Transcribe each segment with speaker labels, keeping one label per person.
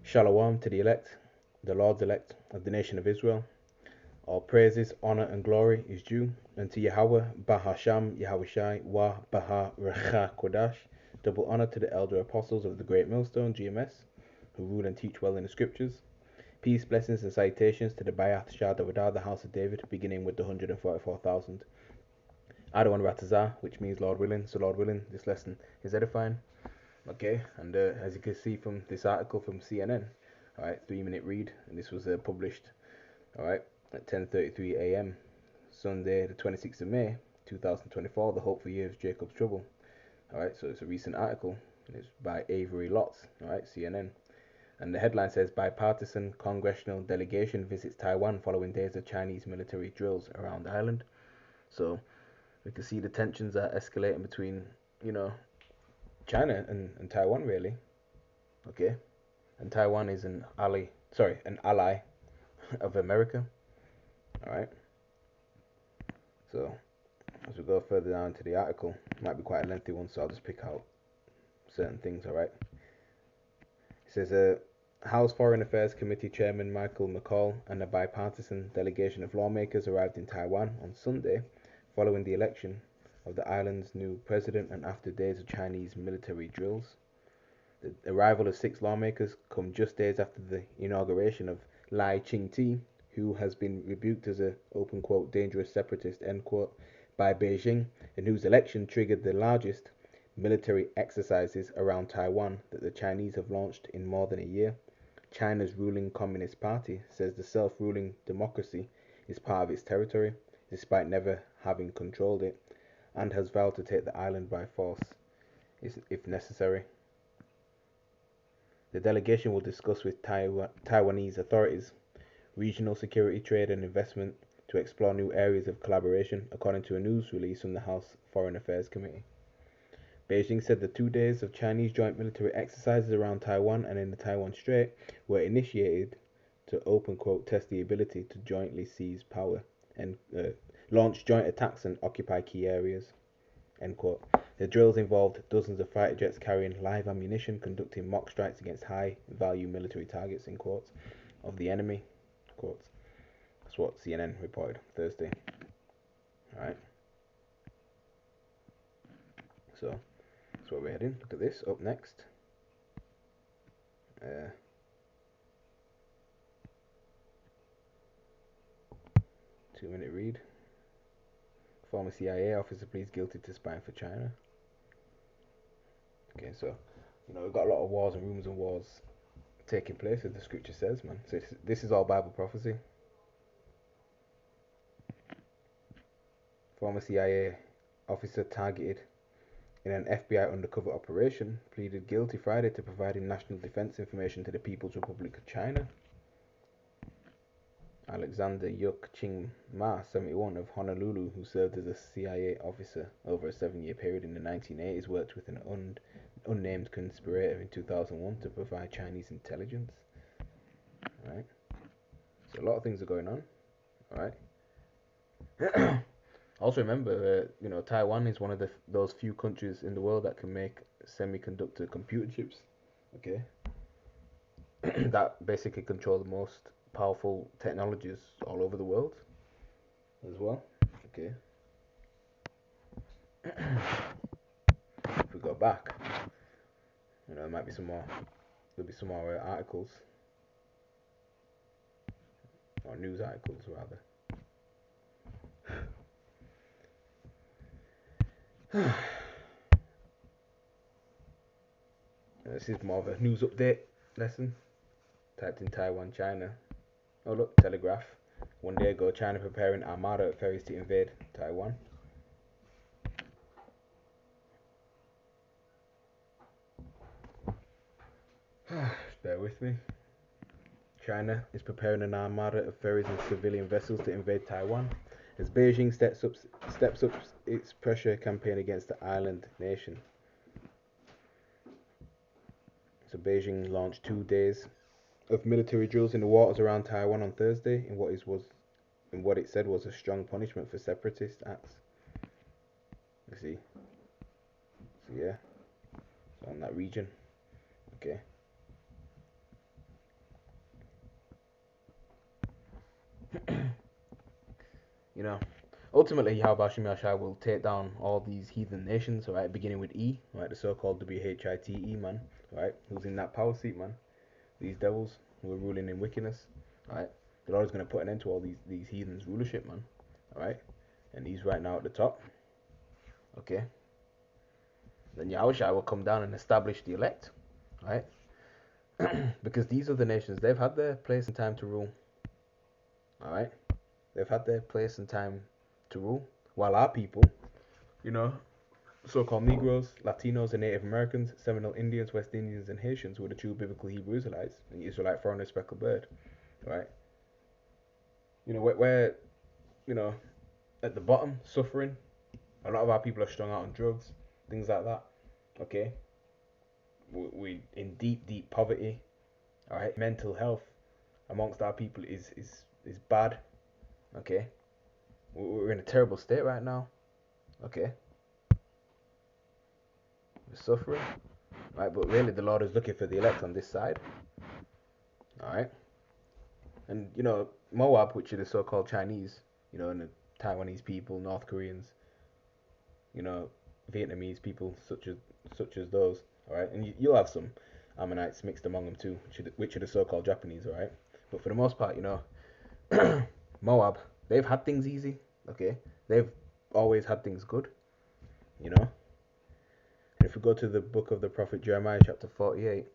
Speaker 1: Shalom to the elect, the Lord's elect of the nation of Israel. All praises, honor, and glory is due unto Yahweh, Bahasham, Yahushai, Wah, Baha, Recha, Kodash. Double honor to the elder apostles of the great millstone, GMS, who rule and teach well in the scriptures. Peace, blessings, and salutations to the Bayath Shah Dawadah, the house of David, beginning with the 144,000. Adawan Ratazah, which means Lord willing. So, Lord willing, this lesson is edifying. Okay, and as you can see from this article from CNN, all right, 3-minute read, and this was published, all right, at 10:33 a.m. Sunday, the 26th of May, 2024. The hopeful year of Jacob's trouble. All right, so it's a recent article, and it's by Avery Lotz, all right, CNN, and the headline says bipartisan congressional delegation visits Taiwan following days of Chinese military drills around the island. So we can see the tensions are escalating between, China and Taiwan, really. Okay, and Taiwan is an ally of America. All right. So as we go further down to the article, it might be quite a lengthy one, so I'll just pick out certain things. All right. It says House Foreign Affairs Committee Chairman Michael McCall and a bipartisan delegation of lawmakers arrived in Taiwan on Sunday, following the election of the island's new president and after days of Chinese military drills. The arrival of 6 lawmakers come just days after the inauguration of Lai Ching-te, who has been rebuked as a open quote dangerous separatist end quote by Beijing, and whose election triggered the largest military exercises around Taiwan that the Chinese have launched in more than a year. China's ruling Communist Party says the self-ruling democracy is part of its territory, despite never having controlled it, and has vowed to take the island by force if necessary. The delegation will discuss with Taiwanese authorities regional security, trade, and investment to explore new areas of collaboration, according to a news release from the House Foreign Affairs Committee. Beijing said the 2 days of Chinese joint military exercises around Taiwan and in the Taiwan Strait were initiated to open quote test the ability to jointly seize power and launch joint attacks and occupy key areas. End quote. The drills involved dozens of fighter jets carrying live ammunition, conducting mock strikes against high-value military targets, in quotes, of the enemy, quotes. That's what CNN reported Thursday. Alright. So, that's where we're heading. Look at this. Up next. 2-minute read. Former CIA officer pleads guilty to spying for China. Okay, so, we've got a lot of wars and rumors and wars taking place, as the scripture says, man. So this is all Bible prophecy. Former CIA officer targeted in an FBI undercover operation pleaded guilty Friday to providing national defense information to the People's Republic of China. Alexander Yuk Ching Ma, 71, of Honolulu, who served as a CIA officer over a 7-year period in the 1980s, worked with an unnamed conspirator in 2001 to provide Chinese intelligence. Right. So a lot of things are going on. All right. Also remember, Taiwan is one of those few countries in the world that can make semiconductor computer chips. Okay. That basically control the most powerful technologies all over the world as well. Okay. If we go back, there might be some more. There'll be some more articles or news articles rather. This is more of a news update lesson. Typed in Taiwan, China. Oh look, Telegraph. 1 day ago, China preparing armada of ferries to invade Taiwan. Bear with me. China is preparing an armada of ferries and civilian vessels to invade Taiwan as Beijing steps up its pressure campaign against the island nation. So Beijing launched 2 days of military drills in the waters around Taiwan on Thursday in what it said was a strong punishment for separatist acts. You see. So yeah. So on that region. Okay. You know, ultimately, Yahweh Hashem Yahshai will take down all these heathen nations, right? Beginning with E, right? The so-called WHITE man, right? Who's in that power seat, man? These devils who are ruling in wickedness, right? The Lord is going to put an end to all these heathens' rulership, man. All right, and he's right now at the top. Okay. Then Yahushua will come down and establish the elect, right? Because these other nations, they've had their place and time to rule. All right, they've had their place and time to rule, while our people, you know, so-called Negroes, Latinos, and Native Americans, Seminole Indians, West Indians, and Haitians were the true biblical Hebrew Israelites, and the Israelite foreigner speckled bird, right? You know, where you know, at the bottom, suffering. A lot of our people are strung out on drugs, things like that. Okay, we in deep poverty. All right, mental health amongst our people is bad. Okay, we're in a terrible state right now. Okay, we're suffering. Right, but really the Lord is looking for the elect on this side. All right, and you know Moab, which are the so-called Chinese, you know, and the Taiwanese people, North Koreans, you know, Vietnamese people, such as those. All right, and you'll have some Ammonites mixed among them too, which are the so-called Japanese. All right, but for the most part, you know, Moab, they've had things easy. Okay, they've always had things good. You know, and if we go to the book of the prophet Jeremiah, chapter 48,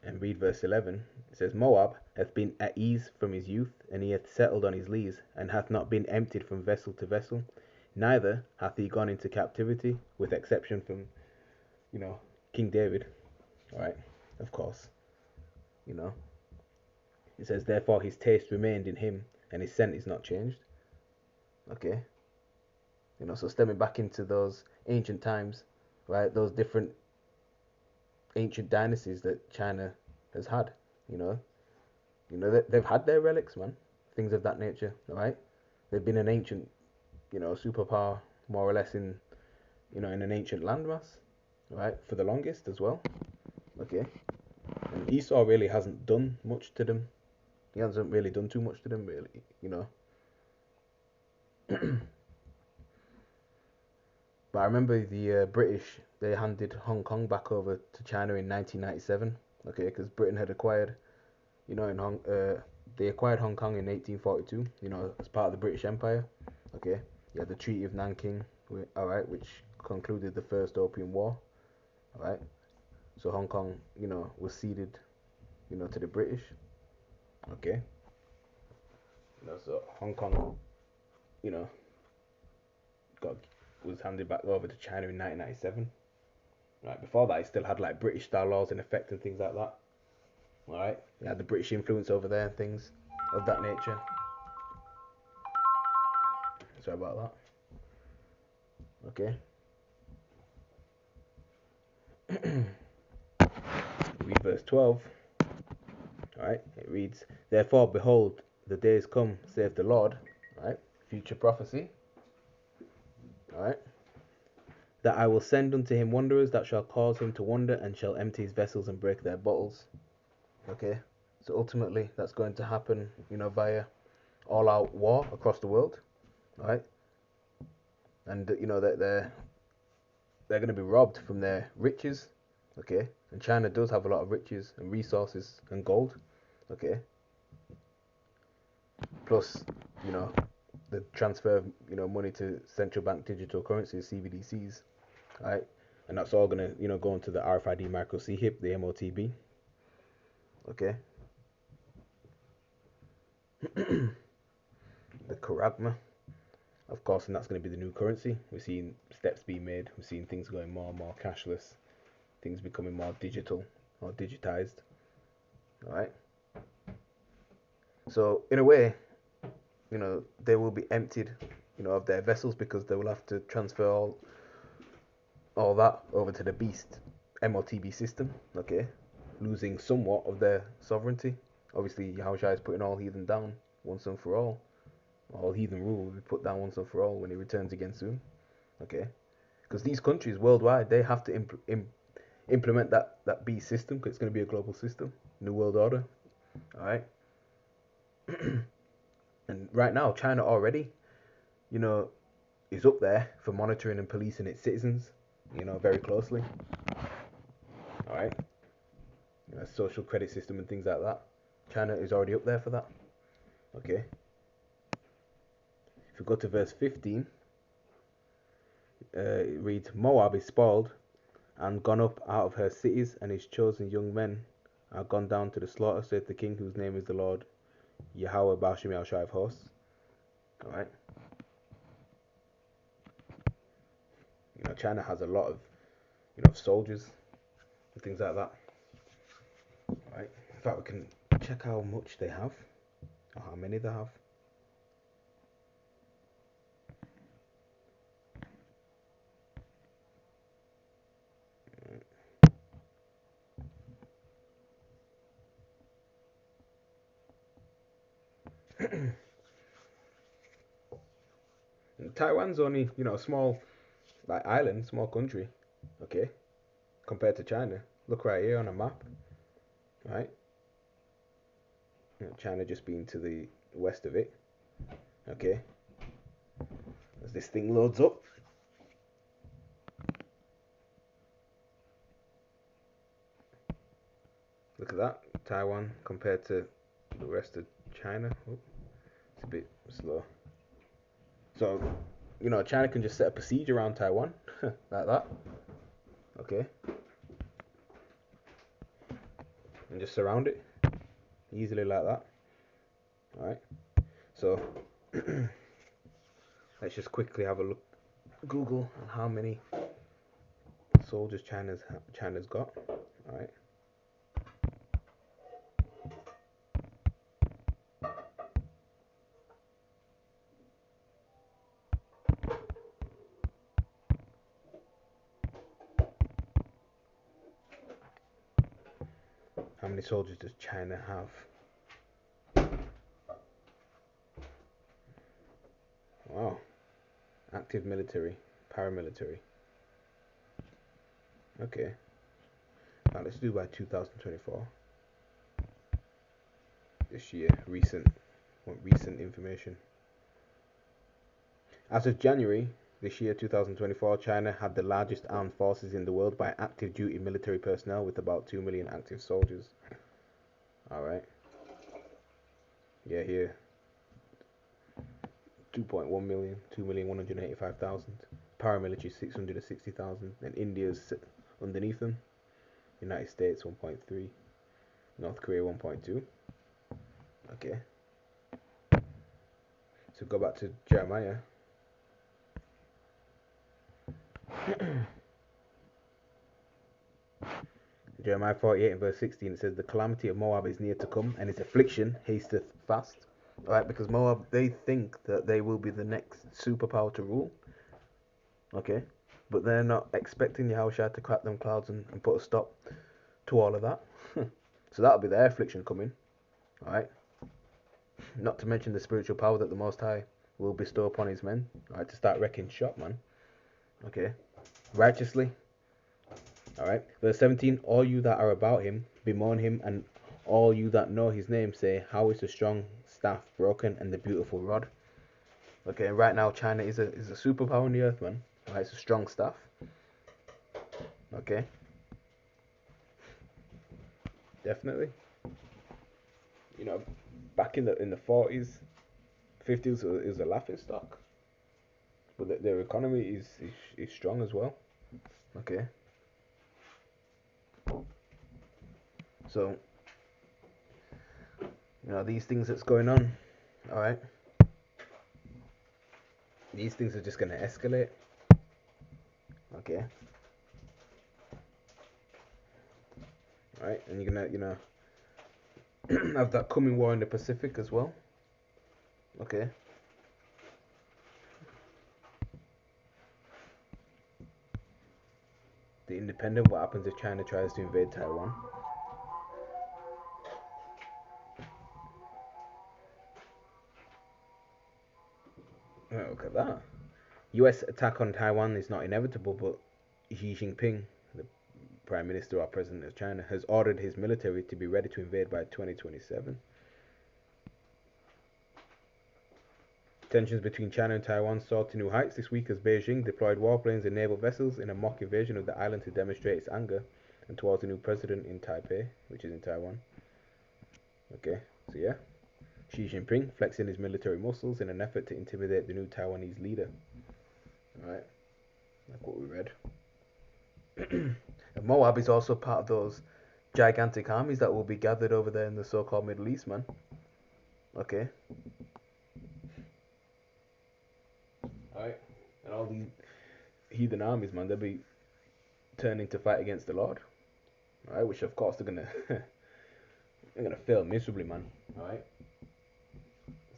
Speaker 1: and read verse 11, it says, Moab hath been at ease from his youth, and he hath settled on his lees, and hath not been emptied from vessel to vessel, neither hath he gone into captivity, with exception from, you know, King David. All right, of course, you know. It says, therefore his taste remained in him, and his scent is not changed. Okay, you know, so stemming back into those ancient times, right? Those different ancient dynasties that China has had, you know. You know, they've had their relics, man. Things of that nature, right? They've been an ancient, you know, superpower, more or less in, you know, in an ancient landmass, right? For the longest as well. Okay. And Esau really hasn't done much to them. He hasn't really done too much to them, really, you know. But I remember the British, they handed Hong Kong back over to China in 1997, okay, because Britain had acquired, you know, they acquired Hong Kong in 1842, you know, as part of the British Empire, okay. You had the Treaty of Nanking, all right, which concluded the First Opium War, all right. So Hong Kong, you know, was ceded, you know, to the British, okay. You know, so Hong Kong, you know, got was handed back over to China in 1997. Right, before that, it still had like British style laws in effect and things like that. All right, it had the British influence over there and things of that nature. Sorry about that. Okay. Read verse 12. All right, it reads, therefore, behold, the days come, saith the Lord. All right, future prophecy. All right, that I will send unto him wanderers that shall cause him to wander, and shall empty his vessels and break their bottles. Okay, so ultimately that's going to happen, you know, via all-out war across the world, right? And you know that they're going to be robbed from their riches, okay? And China does have a lot of riches and resources and gold, okay? Plus, you know, the transfer of, you know, money to central bank digital currencies, CBDCs, right? And that's all going to, you know, go into the RFID micro CHIP, the MOTB, okay? The Karagma, of course, and that's going to be the new currency. We're seeing steps being made. We're seeing things going more and more cashless, things becoming more digital or digitized. All right. So in a way, you know, they will be emptied, you know, of their vessels, because they will have to transfer all that over to the beast MOTB system. Okay, losing somewhat of their sovereignty. Obviously, Yahushua is putting all heathen down once and for all. All heathen rule will be put down once and for all when he returns again soon. Okay, because these countries worldwide, they have to implement that beast system, because it's going to be a global system, new world order. All right, And right now, China already, you know, is up there for monitoring and policing its citizens, very closely. All right, social credit system and things like that. China is already up there for that. Okay. If we go to verse 15, it reads, Moab is spoiled and gone up out of her cities, and his chosen young men are gone down to the slaughter, saith the king, whose name is the Lord Yahweh Bashim Shai of hosts. All right. China has a lot of, soldiers and things like that. All right. In fact, we can check how much they have, or how many they have. Taiwan's only, a small, like, island, small country, okay, compared to China. Look right here on a map, right? China just being to the west of it, okay. As this thing loads up, look at that, Taiwan compared to the rest of China. Oh, it's a bit slow. So, China can just set up a siege around Taiwan, like that, okay, and just surround it easily like that. All right. So let's just quickly have a look, Google, on how many soldiers China's got. All right. How many soldiers does China have? Wow. Active military, paramilitary. Okay. Now let's do by 2024. This year, recent information. As of January this year, 2024, China had the largest armed forces in the world by active duty military personnel, with about 2 million active soldiers. Alright. Yeah, here. 2.1 million, 2,185,000. Paramilitary 660,000. And India's underneath them. United States 1.3. North Korea 1.2. Okay. So go back to Jeremiah. Jeremiah 48 and verse 16, it says, The calamity of Moab is near to come, and its affliction hasteth fast. Right, because Moab, they think that they will be the next superpower to rule. Okay, but they're not expecting Yahushua to crack them clouds and put a stop to all of that. So that'll be their affliction coming. Alright. Not to mention the spiritual power that the Most High will bestow upon his men. Alright, to start wrecking shop, man. Okay. Righteously. Alright. Verse 17, all you that are about him, bemoan him, and all you that know his name say, how is the strong staff broken and the beautiful rod? Okay, right now China is a superpower on the earth, man. Alright, it's a strong staff. Okay. Definitely. Back in the 40s, 50s, it was a laughing stock. But their economy is strong as well. Okay. So, these things that's going on, alright, these things are just going to escalate. Okay. Alright, and you're going to, have that coming war in the Pacific as well. Okay. The independent, what happens if China tries to invade Taiwan? Right, look at that. US attack on Taiwan is not inevitable, but Xi Jinping, the Prime Minister or President of China, has ordered his military to be ready to invade by 2027. Tensions between China and Taiwan soared to new heights this week as Beijing deployed warplanes and naval vessels in a mock invasion of the island to demonstrate its anger and towards the new president in Taipei, which is in Taiwan. Okay, so yeah, Xi Jinping flexing his military muscles in an effort to intimidate the new Taiwanese leader. Alright, like what we read. And Moab is also part of those gigantic armies that will be gathered over there in the so-called Middle East, man. Okay. Alright, and all these heathen armies, man, they'll be turning to fight against the Lord. Alright, which of course they're gonna fail miserably, man. Alright.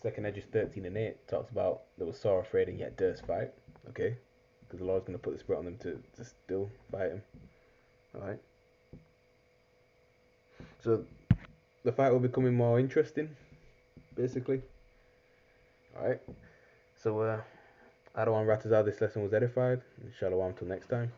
Speaker 1: Second Edges 13:8 talks about they were sore afraid and yet durst fight. Okay, because the Lord's gonna put the spirit on them to still fight him. Alright. So the fight will be becoming more interesting, basically. Alright. So I don't want to rat us out. This lesson was edified. Shalom till next time.